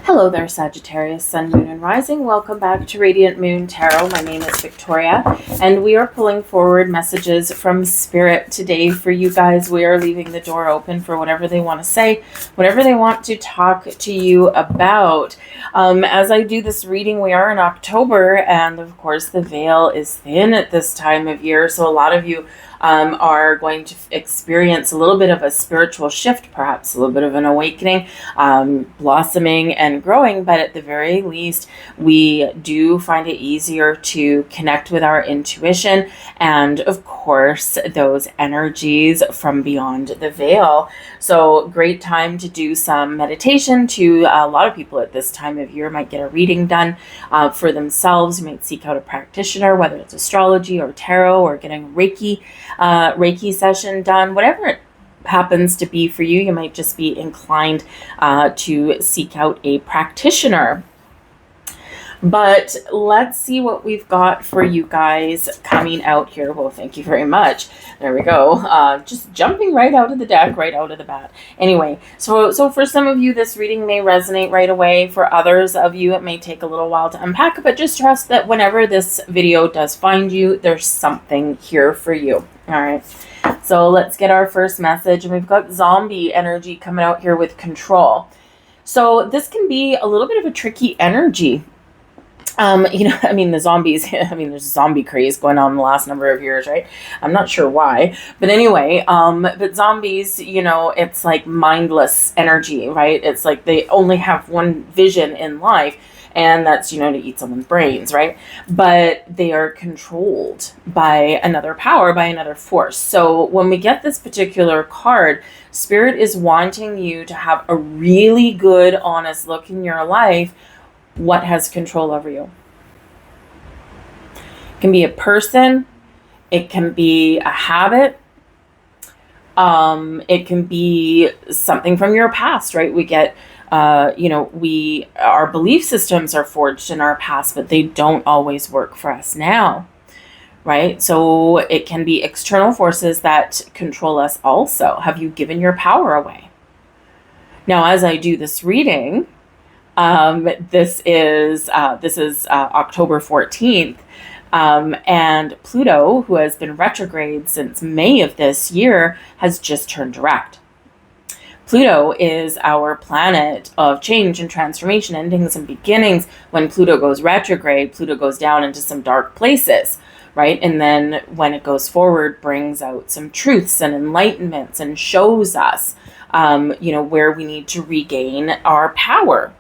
Hello there, Sagittarius, Sun, Moon, and Rising. Welcome back to Radiant Moon Tarot. My name is Victoria, and we are pulling forward messages from Spirit today for you guys. We are leaving the door open for whatever they want to say, whatever they want to talk to you about. As I do this reading, we are in October, and of course the veil is thin at this time of year, so a lot of you are going to experience a little bit of a spiritual shift, perhaps a little bit of an awakening, blossoming and growing, but at the very least, we do find it easier to connect with our intuition and, of course, those energies from beyond the veil. So great time to do some meditation. To a lot of people at this time of year might get a reading done for themselves. You might seek out a practitioner, whether it's astrology or tarot or getting Reiki session done, whatever it happens to be for you. You might just be inclined to seek out a practitioner. But let's see what we've got for you guys coming out here. Well, thank you very much. There we go. Just jumping right out of the deck, right out of the bat. Anyway, so for some of you, this reading may resonate right away. For others of you, it may take a little while to unpack, but just trust that whenever this video does find you, there's something here for you. All right. So let's get our first message. And we've got zombie energy coming out here with control. So this can be a little bit of a tricky energy. The zombies, there's zombie craze going on in the last number of years, right? I'm not sure why, but anyway, but zombies, it's like mindless energy, right? It's like they only have one vision in life, and that's, to eat someone's brains, right? But they are controlled by another power, by another force. So when we get this particular card, Spirit is wanting you to have a really good, honest look in your life. What has control over you? It can be a person. It can be a habit. It can be something from your past, right? We get, our belief systems are forged in our past, but they don't always work for us now, right? So it can be external forces that control us also. Have you given your power away? Now, as I do this reading, this is October 14th, and Pluto, who has been retrograde since May of this year, has just turned direct. Pluto is our planet of change and transformation, endings and beginnings. When Pluto goes retrograde, Pluto goes down into some dark places, right? And then when it goes forward, brings out some truths and enlightenments and shows us, where we need to regain our power.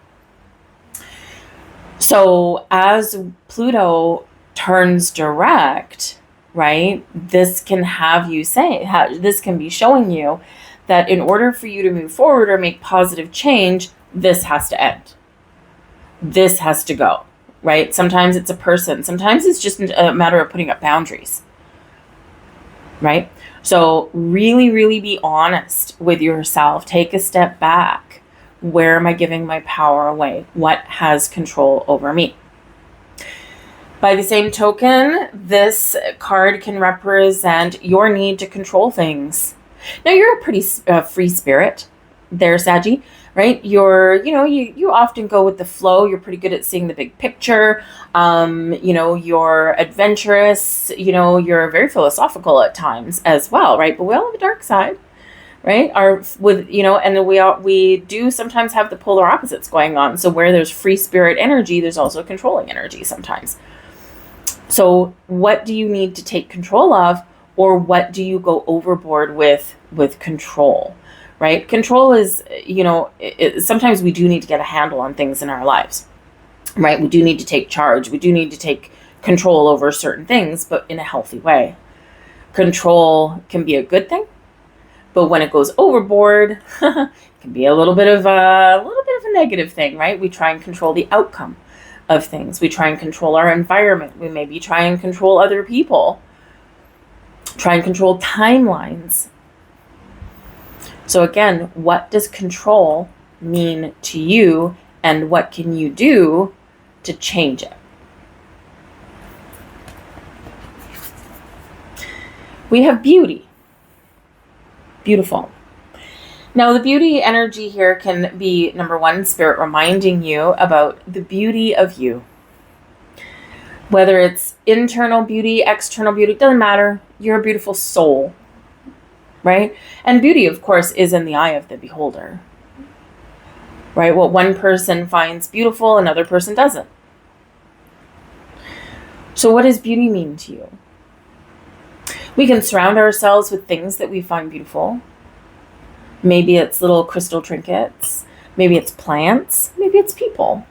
So as Pluto turns direct, right, this can this can be showing you that in order for you to move forward or make positive change, this has to end. This has to go, right? Sometimes it's a person. Sometimes it's just a matter of putting up boundaries, right? So really, really be honest with yourself. Take a step back. Where am I giving my power away? What has control over me? By the same token, this card can represent your need to control things. Now, you're a pretty free spirit there, Saggy, right? You often go with the flow. You're pretty good at seeing the big picture. You're adventurous. You're very philosophical at times as well, right? But we all have a dark side. Right? And we do sometimes have the polar opposites going on. So where there's free spirit energy, there's also controlling energy sometimes. So what do you need to take control of, or what do you go overboard with control, right? Control is, sometimes we do need to get a handle on things in our lives, right? We do need to take charge. We do need to take control over certain things, but in a healthy way. Control can be a good thing. But when it goes overboard, it can be a little bit of a negative thing, right? We try and control the outcome of things. We try and control our environment. We maybe try and control other people. Try and control timelines. So again, what does control mean to you, and what can you do to change it? We have beauty. Beautiful. Now, the beauty energy here can be, number one, Spirit reminding you about the beauty of you. Whether it's internal beauty, external beauty, doesn't matter. You're a beautiful soul, right? And beauty, of course, is in the eye of the beholder, right? What one person finds beautiful, another person doesn't. So what does beauty mean to you? We can surround ourselves with things that we find beautiful. Maybe it's little crystal trinkets. Maybe it's plants. Maybe it's people.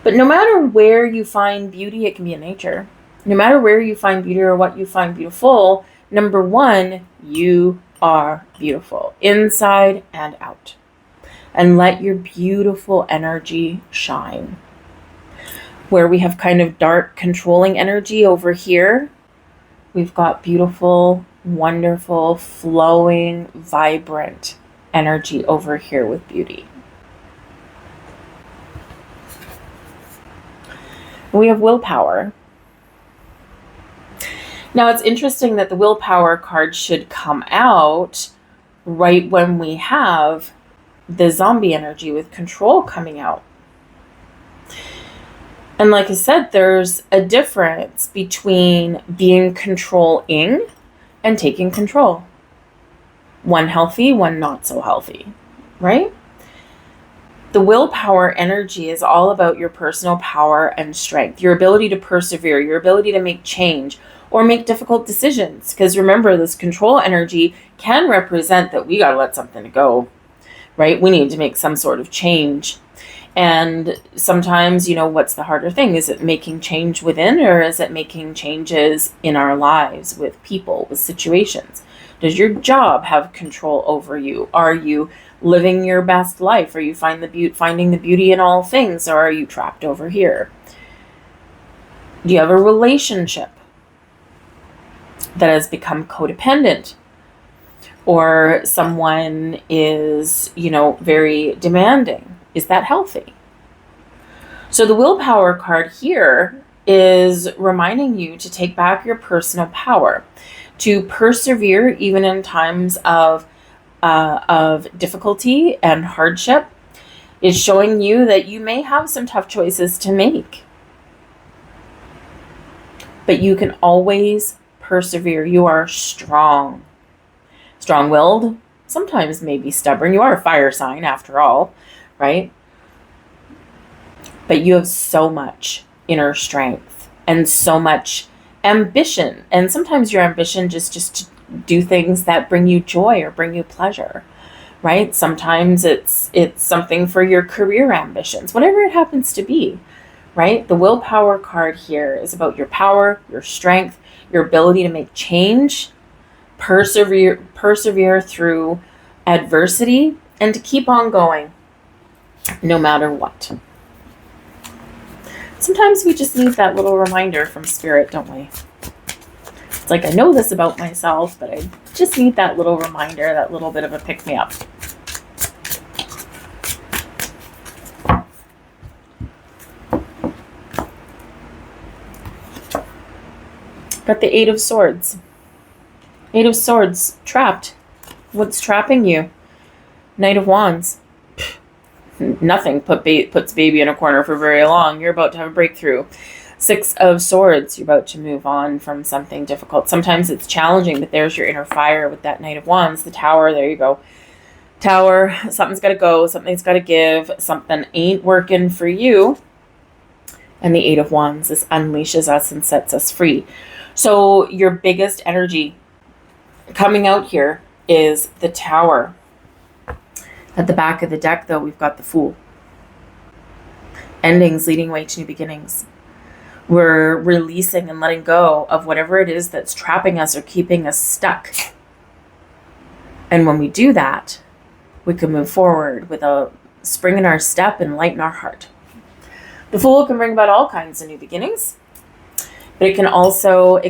But no matter where you find beauty, it can be in nature. No matter where you find beauty or what you find beautiful, number one, you are beautiful, inside and out. And let your beautiful energy shine. Where we have kind of dark, controlling energy over here, we've got beautiful, wonderful, flowing, vibrant energy over here with beauty. We have willpower. Now, it's interesting that the willpower card should come out right when we have the zombie energy with control coming out. And like I said, there's a difference between being controlling and taking control. One healthy, one not so healthy, right? The willpower energy is all about your personal power and strength, your ability to persevere, your ability to make change or make difficult decisions. Because remember, this control energy can represent that we got to let something go, right? We need to make some sort of change. And sometimes, what's the harder thing? Is it making change within, or is it making changes in our lives with people, with situations? Does your job have control over you? Are you living your best life? Are you finding the beauty in all things, or are you trapped over here? Do you have a relationship that has become codependent? Or someone is, very demanding? Is that healthy? So the willpower card here is reminding you to take back your personal power, to persevere even in times of difficulty and hardship. It's showing you that you may have some tough choices to make, but you can always persevere. You are strong, strong-willed, sometimes maybe stubborn. You are a fire sign after all, right? But you have so much inner strength and so much ambition. And sometimes your ambition just to do things that bring you joy or bring you pleasure, right? Sometimes it's something for your career ambitions, whatever it happens to be, right? The willpower card here is about your power, your strength, your ability to make change, persevere through adversity, and to keep on going no matter what. Sometimes we just need that little reminder from Spirit, don't we? It's like, I know this about myself, but I just need that little reminder, that little bit of a pick-me-up. Got the Eight of Swords. Eight of Swords, trapped. What's trapping you? Knight of Wands. Nothing puts baby in a corner for very long. You're about to have a breakthrough. Six of Swords. You're about to move on from something difficult. Sometimes it's challenging, but there's your inner fire with that Knight of Wands. The Tower, there you go. Tower, something's got to go. Something's got to give. Something ain't working for you. And the Eight of Wands, this unleashes us and sets us free. So your biggest energy coming out here is the Tower. At the back of the deck, though, we've got the Fool. Endings leading way to new beginnings. We're releasing and letting go of whatever it is that's trapping us or keeping us stuck. And when we do that, we can move forward with a spring in our step and light in our heart. The Fool can bring about all kinds of new beginnings. But it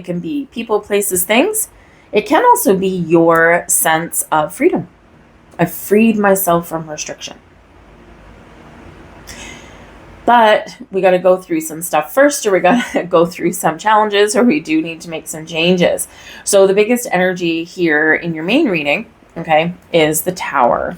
can be people, places, things. It can also be your sense of freedom. I freed myself from restriction. But we got to go through some stuff first, or we got to go through some challenges, or we do need to make some changes. So the biggest energy here in your main reading okay, is the Tower.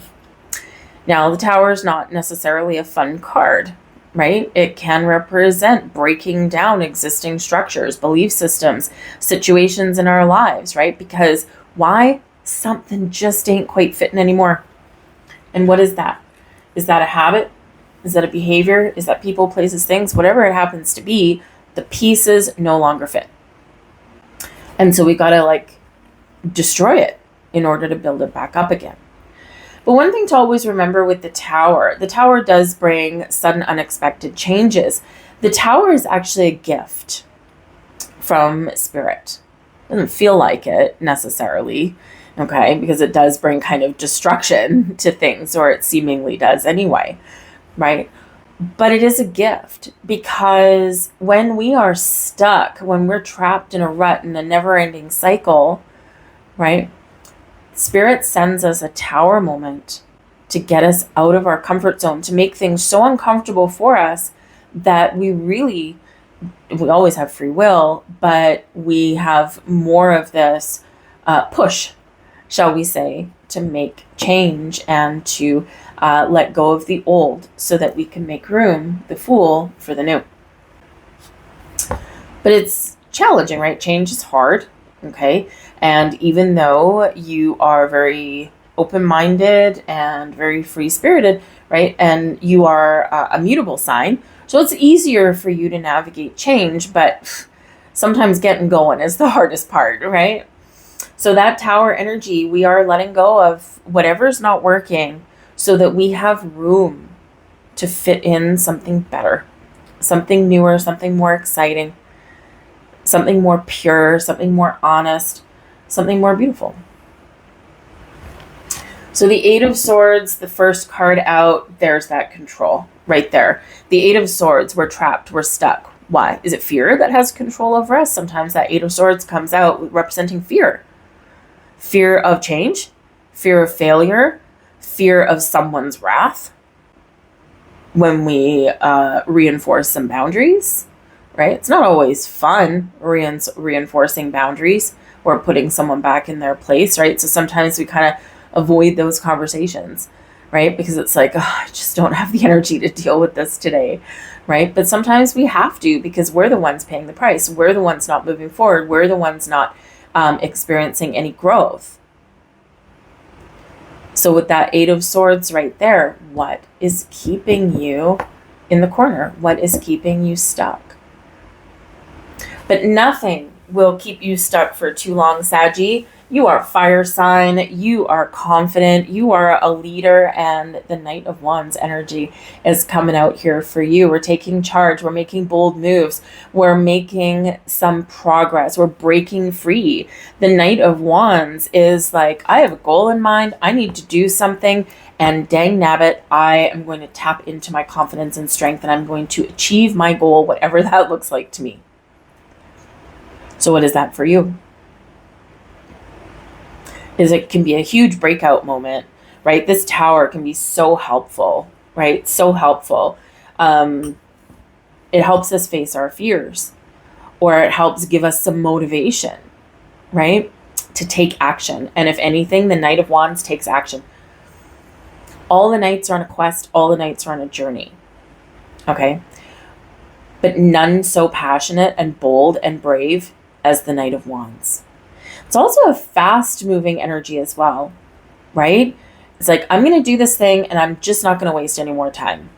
Now, the Tower is not necessarily a fun card, right? It can represent breaking down existing structures, belief systems, situations in our lives, right? Because why? Something just ain't quite fitting anymore. And what is that? Is that a habit? Is that a behavior? Is that people, places, things? Whatever it happens to be, the pieces no longer fit. And so we got to like destroy it in order to build it back up again. But one thing to always remember with the Tower does bring sudden unexpected changes. The Tower is actually a gift from Spirit. It doesn't feel like it necessarily, okay, because it does bring kind of destruction to things, or it seemingly does anyway, right? But it is a gift, because when we are stuck, when we're trapped in a rut, in a never-ending cycle, right? Spirit sends us a Tower moment to get us out of our comfort zone, to make things so uncomfortable for us that we always have free will, but we have more of this push, shall we say, to make change and to let go of the old so that we can make room, the Fool, for the new. But it's challenging, right? Change is hard, okay? And even though you are very open-minded and very free-spirited, right? And you are a mutable sign, so it's easier for you to navigate change, but sometimes getting going is the hardest part, right? So that Tower energy, we are letting go of whatever's not working so that we have room to fit in something better, something newer, something more exciting, something more pure, something more honest, something more beautiful. So the Eight of Swords, the first card out, there's that control right there. The Eight of Swords, we're trapped, we're stuck. Why? Is it fear that has control over us? Sometimes that Eight of Swords comes out representing fear. Fear of change, fear of failure, fear of someone's wrath when we reinforce some boundaries, right? It's not always fun reinforcing boundaries or putting someone back in their place, right? So sometimes we kind of avoid those conversations, right? Because it's like, oh, I just don't have the energy to deal with this today, right? But sometimes we have to, because we're the ones paying the price. We're the ones not moving forward. We're the ones not experiencing any growth. So with that Eight of Swords right there, what is keeping you in the corner? What is keeping you stuck? But nothing will keep you stuck for too long, Saggy. You are fire sign. You are confident. You are a leader, and the Knight of Wands energy is coming out here for you. We're taking charge. We're making bold moves. We're making some progress. We're breaking free. The Knight of Wands is like, I have a goal in mind. I need to do something, and dang nabbit, I am going to tap into my confidence and strength, and I'm going to achieve my goal, whatever that looks like to me. So what is that for you? It can be a huge breakout moment, right? This Tower can be so helpful, right? So helpful. It helps us face our fears, or it helps give us some motivation, right? To take action. And if anything, the Knight of Wands takes action. All the knights are on a quest. All the knights are on a journey, okay? But none so passionate and bold and brave as the Knight of Wands. It's also a fast-moving energy as well, right? It's like, I'm going to do this thing, and I'm just not going to waste any more time.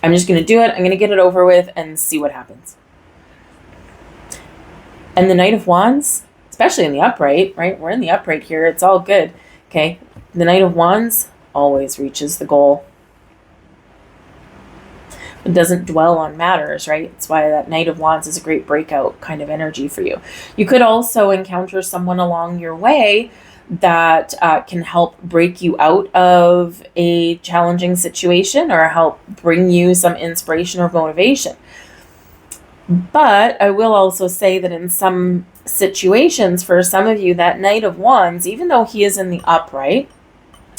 I'm just going to do it. I'm going to get it over with and see what happens. And the Knight of Wands, especially in the upright, right? We're in the upright here. It's all good, okay? The Knight of Wands always reaches the goal. It doesn't dwell on matters, right? It's why that Knight of Wands is a great breakout kind of energy for you. You could also encounter someone along your way that can help break you out of a challenging situation, or help bring you some inspiration or motivation. But I will also say that in some situations, for some of you, that Knight of Wands, even though he is in the upright,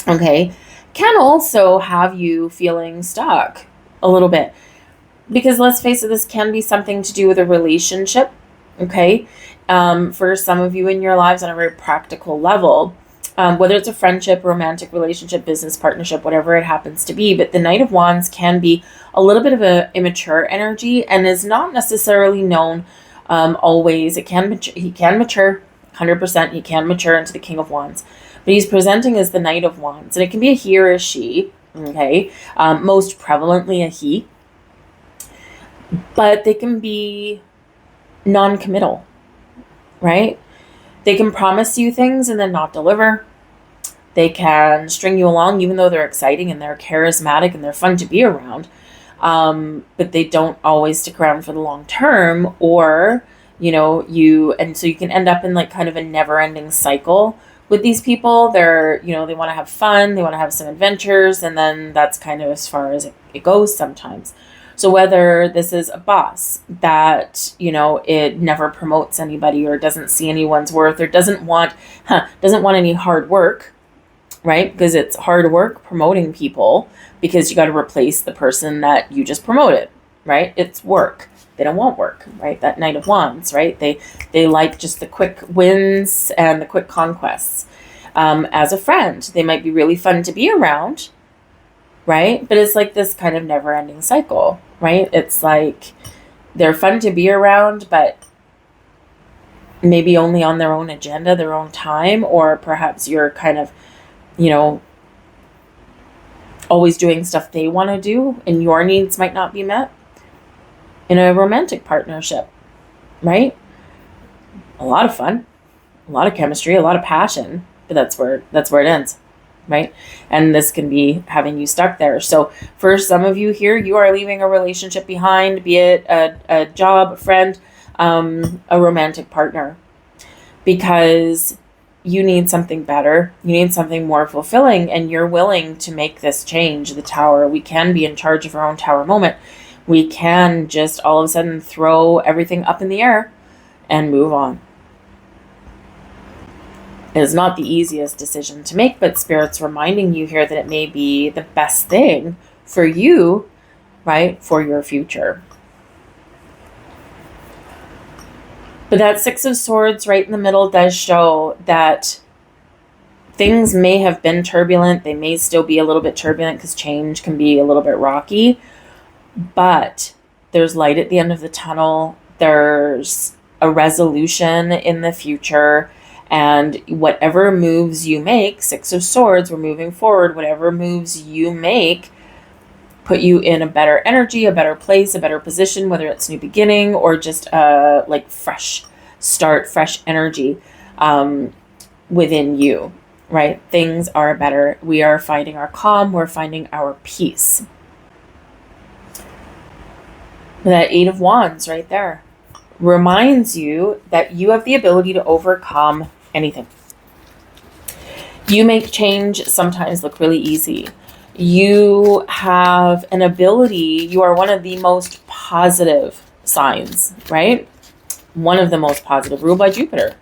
okay, can also have you feeling stuck a little bit, because let's face it, this can be something to do with a relationship, okay? For some of you in your lives on a very practical level, whether it's a friendship, romantic relationship, business partnership, whatever it happens to be. But the Knight of Wands can be a little bit of a immature energy and is not necessarily known always. He can mature 100%. He can mature into the King of Wands, but he's presenting as the Knight of Wands, and it can be a he or a she. Okay, most prevalently a he, but they can be non-committal, right? They can promise you things and then not deliver. They can string you along even though they're exciting and they're charismatic and they're fun to be around. But they don't always stick around for the long term, or, and so you can end up in like kind of a never ending cycle with these people. They're, they want to have fun, they want to have some adventures, and then that's kind of as far as it goes sometimes. So whether this is a boss that, it never promotes anybody or doesn't see anyone's worth or doesn't want any hard work, right? Because it's hard work promoting people, because you got to replace the person that you just promoted, right? It's work. They don't want work, right? That Knight of Wands, right? They like just the quick wins and the quick conquests. As a friend, they might be really fun to be around, right? But it's like this kind of never-ending cycle, right? It's like they're fun to be around, but maybe only on their own agenda, their own time, or perhaps you're kind of, always doing stuff they want to do and your needs might not be met. In a romantic partnership, right? A lot of fun, a lot of chemistry, a lot of passion, but that's where it ends, right? And this can be having you stuck there. So for some of you here, you are leaving a relationship behind, be it a job, a friend, a romantic partner, because you need something better. You need something more fulfilling, and you're willing to make this change. The Tower, we can be in charge of our own Tower moment. We can just all of a sudden throw everything up in the air and move on. It is not the easiest decision to make, but Spirit's reminding you here that it may be the best thing for you, right, for your future. But that Six of Swords right in the middle does show that things may have been turbulent. They may still be a little bit turbulent because change can be a little bit rocky. But there's light at the end of the tunnel. There's a resolution in the future. And whatever moves you make, Six of Swords, we're moving forward. Whatever moves you make put you in a better energy, a better place, a better position, whether it's new beginning or just like fresh start, fresh energy within you, right? Things are better. We are finding our calm. We're finding our peace. That Eight of Wands right there reminds you that you have the ability to overcome anything. You make change sometimes look really easy. You have an ability, you are one of the most positive signs, right? One of the most positive, ruled by Jupiter.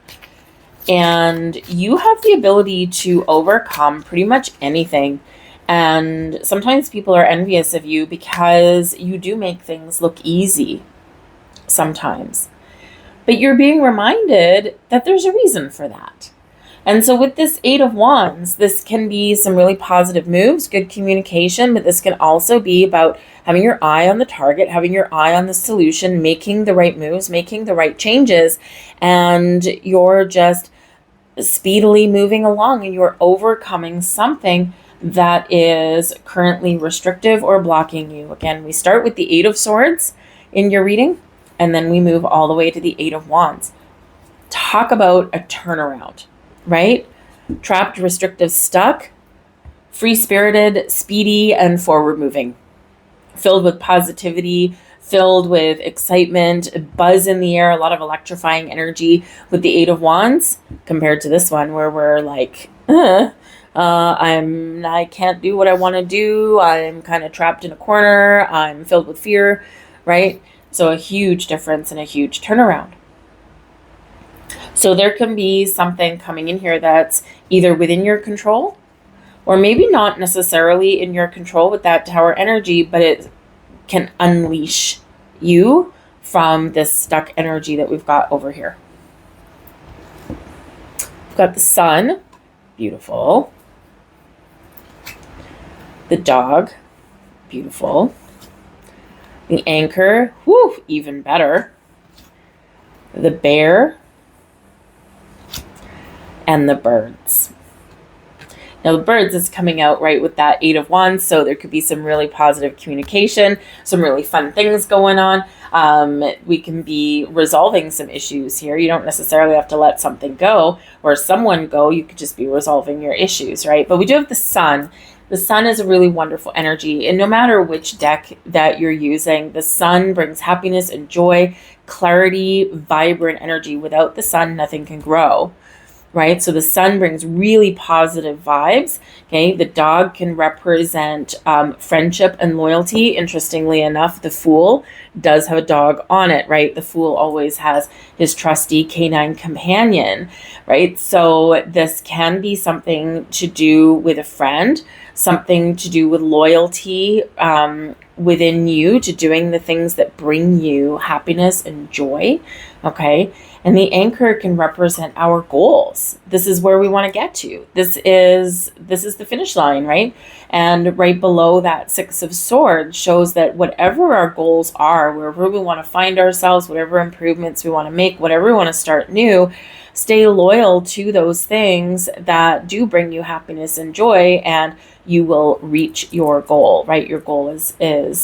And you have the ability to overcome pretty much anything. And sometimes people are envious of you because you do make things look easy sometimes. But you're being reminded that there's a reason for that. And so with this Eight of Wands, this can be some really positive moves, good communication, but this can also be about having your eye on the target, having your eye on the solution, making the right moves, making the right changes, and you're just speedily moving along and you're overcoming something that is currently restrictive or blocking you. Again, we start with the Eight of Swords in your reading, and then we move all the way to the Eight of Wands. Talk about a turnaround, right? Trapped, restrictive, stuck, free-spirited, speedy, and forward-moving. Filled with positivity, filled with excitement, buzz in the air, a lot of electrifying energy with the Eight of Wands, compared to this one where we're like, I can't do what I want to do. I'm kind of trapped in a corner. I'm filled with fear, right? So a huge difference and a huge turnaround. So there can be something coming in here that's either within your control or maybe not necessarily in your control with that Tower energy, but it can unleash you from this stuck energy that we've got over here. We've got the Sun beautiful. The dog, beautiful. The anchor, whoo, even better. The bear, and the birds. Now the birds is coming out right with that 8 of Wands, so there could be some really positive communication, some really fun things going on. We can be resolving some issues here. You don't necessarily have to let something go or someone go. You could just be resolving your issues, right? But we do have the sun. The sun is a really wonderful energy, and no matter which deck that you're using, the sun brings happiness and joy, clarity, vibrant energy. Without the sun, nothing can grow. Right? So the sun brings really positive vibes. Okay. The dog can represent friendship and loyalty. Interestingly enough, the Fool does have a dog on it, right? The Fool always has his trusty canine companion, right? So this can be something to do with a friend, something to do with loyalty within you, to doing the things that bring you happiness and joy. Okay. And the anchor can represent our goals. This is where we want to get to. This is the finish line, right? And right below that 6 of Swords shows that whatever our goals are, wherever we want to find ourselves, whatever improvements we want to make, whatever we want to start new, stay loyal to those things that do bring you happiness and joy, and you will reach your goal, right? Your goal is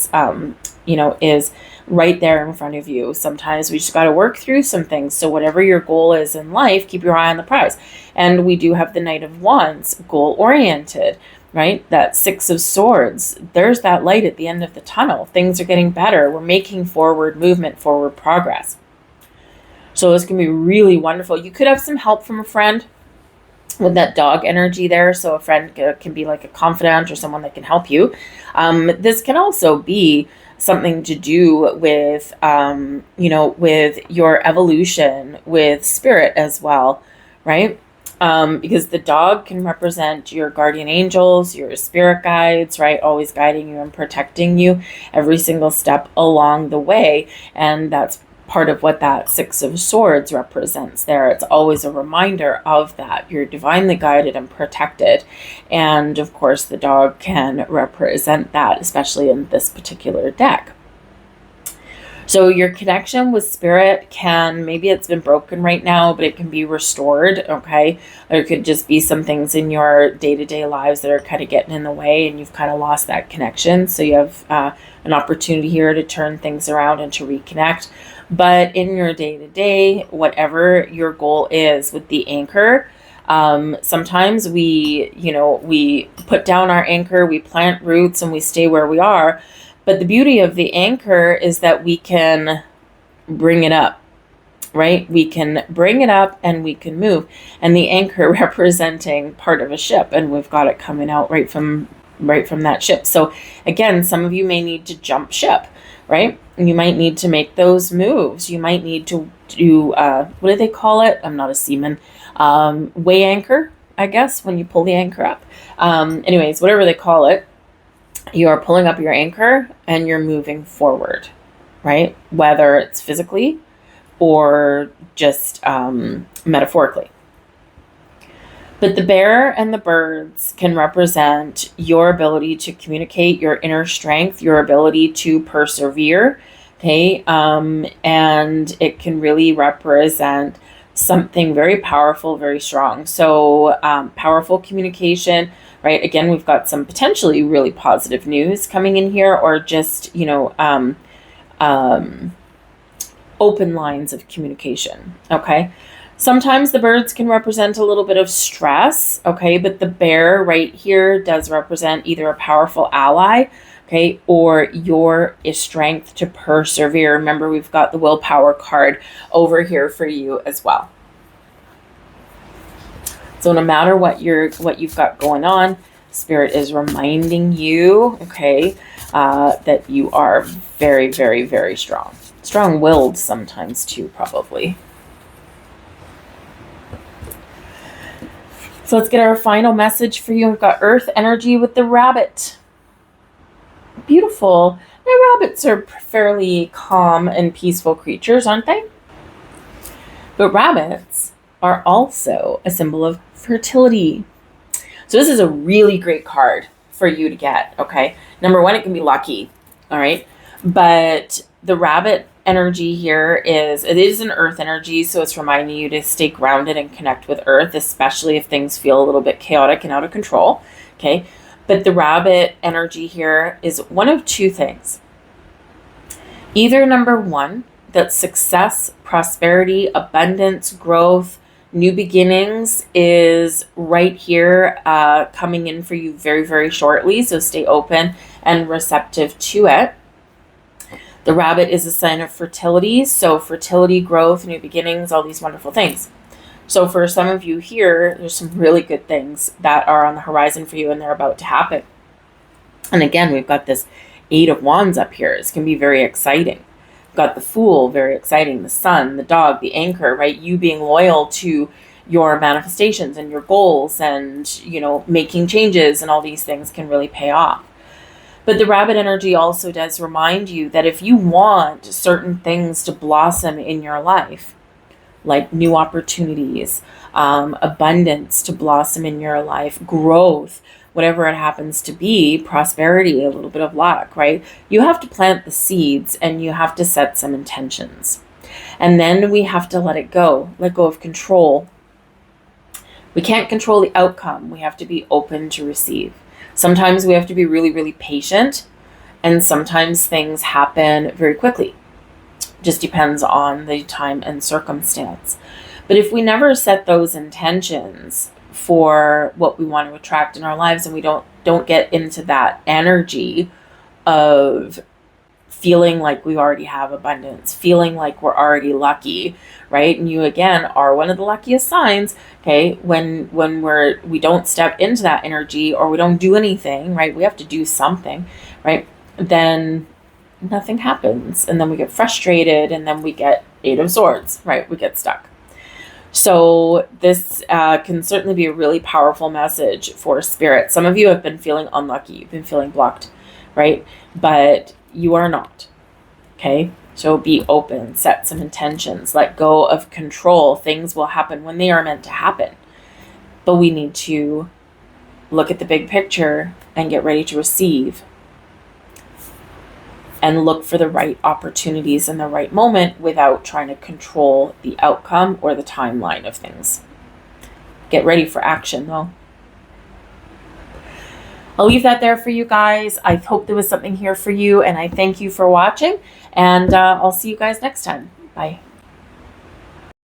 right there in front of you. Sometimes we just got to work through some things. So whatever your goal is in life, keep your eye on the prize. And we do have the Knight of Wands, goal oriented, right? That 6 of Swords, there's that light at the end of the tunnel. Things are getting better. We're making forward movement, forward progress. So this can be really wonderful. You could have some help from a friend with that dog energy there. So a friend can be like a confidant or someone that can help you. This can also be something to do with, with your evolution, with spirit as well, right? Because the dog can represent your guardian angels, your spirit guides, right? Always guiding you and protecting you every single step along the way. And that's part of what that 6 of Swords represents there. It's always a reminder of that. You're divinely guided and protected. And of course, the dog can represent that, especially in this particular deck. So your connection with spirit can, maybe it's been broken right now, but it can be restored, okay? There could just be some things in your day-to-day lives that are kind of getting in the way, and you've kind of lost that connection. So you have an opportunity here to turn things around and to reconnect. But in your day-to-day, whatever your goal is with the anchor, sometimes we put down our anchor, we plant roots, and we stay where we are. But the beauty of the anchor is that we can bring it up, right? We can bring it up and we can move. And the anchor representing part of a ship, and we've got it coming out right from that ship. So again, some of you may need to jump ship, right? You might need to make those moves. You might need to do, what do they call it? I'm not a seaman. Weigh anchor, I guess, when you pull the anchor up. Anyways, whatever they call it, you are pulling up your anchor and you're moving forward, right? Whether it's physically or just metaphorically. But the bear and the birds can represent your ability to communicate, your inner strength, your ability to persevere, okay? And it can really represent something very powerful, very strong. So powerful communication, right? Again, we've got some potentially really positive news coming in here, or just, open lines of communication, okay? Sometimes the birds can represent a little bit of stress, okay? But the bear right here does represent either a powerful ally, okay, or your strength to persevere. Remember, we've got the willpower card over here for you as well. So no matter what you've got going on, Spirit is reminding you, okay, that you are very, very, very strong. Strong-willed sometimes too, probably. So let's get our final message for you. We've got Earth energy with the rabbit. Beautiful. Now, rabbits are fairly calm and peaceful creatures, aren't they? But rabbits are also a symbol of fertility, So this is a really great card for you to get, okay? Number one, it can be lucky, all right? But the rabbit energy here it is an earth energy, so it's reminding you to stay grounded and connect with earth, especially if things feel a little bit chaotic and out of control, okay? But the rabbit energy here is one of two things. Either number one, that success, prosperity, abundance, growth, new beginnings is right here coming in for you very, very shortly. So stay open and receptive to it. The rabbit is a sign of fertility. So fertility, growth, new beginnings, all these wonderful things. So for some of you here, there's some really good things that are on the horizon for you and they're about to happen. And again, we've got this 8 of Wands up here. It's going to be very exciting. We've got the Fool, very exciting. The Sun, the Dog, the Anchor, right? You being loyal to your manifestations and your goals and, you know, making changes and all these things can really pay off. But the rabbit energy also does remind you that if you want certain things to blossom in your life, like new opportunities, abundance to blossom in your life, growth, whatever it happens to be, prosperity, a little bit of luck, right? You have to plant the seeds and you have to set some intentions. And then we have to let go of control. We can't control the outcome. We have to be open to receive. Sometimes we have to be really, really patient, and sometimes things happen very quickly. Just depends on the time and circumstance. But if we never set those intentions for what we want to attract in our lives, and we don't get into that energy of feeling like we already have abundance, feeling like we're already lucky, right? And you again are one of the luckiest signs, okay, when we don't step into that energy or we don't do anything, right? We have to do something, right? Then nothing happens, and then we get frustrated, and then we get 8 of Swords, right? We get stuck. So this can certainly be a really powerful message for Spirit. Some of you have been feeling unlucky. You've been feeling blocked, right? But you are not, okay? So be open, set some intentions, let go of control. Things will happen when they are meant to happen. But we need to look at the big picture and get ready to receive and look for the right opportunities in the right moment without trying to control the outcome or the timeline of things. Get ready for action, though. I'll leave that there for you guys. I hope there was something here for you, and I thank you for watching, and I'll see you guys next time. Bye.